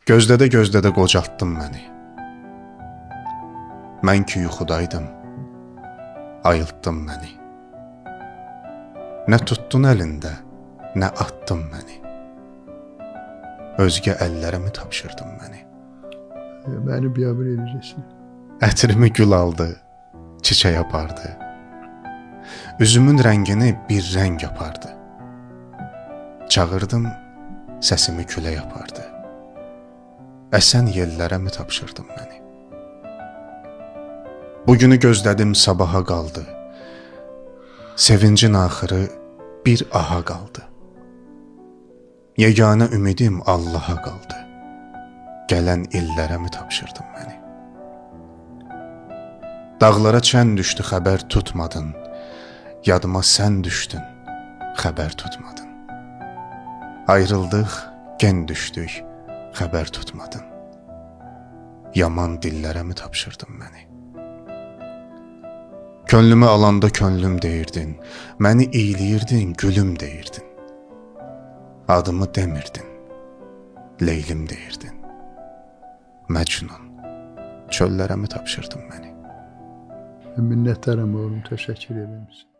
Gözlədə-gözlədə qocaltdın məni. Mən ki yuxudaydım, ayıltdın məni. Nə tutdun əlində, nə attın məni. Özgə əllərə mi tapşırdın məni? Məni biabır edəcəksin. Ətrimi gül aldı, çiçək apardı. Üzümün rəngini bir rəng apardı. Çağırdım, səsimi külək apardı. Əsən yellərə mi tapşırdın məni? Bugünü gözlədim, sabaha qaldı. Sevincin axırı bir aha qaldı. Yeganə ümidim Allaha qaldı. Gələn illərə mi tapşırdın məni? Dağlara çən düşdü, xəbər tutmadın. Yadıma sən düşdün, xəbər tutmadın. Ayrıldıq, gen düşdük, xəbər tutmadın. Yaman dillərə mi tapşırdın məni? Könlümü alanda könlüm deyirdin, məni iyləyirdin, gülüm deyirdin. Adımı demirdin, Leylim deyirdin. Məcnun, çöllərə mi tapşırdın məni? Minnətdaram oğlum, təşəkkür edirəm sizə.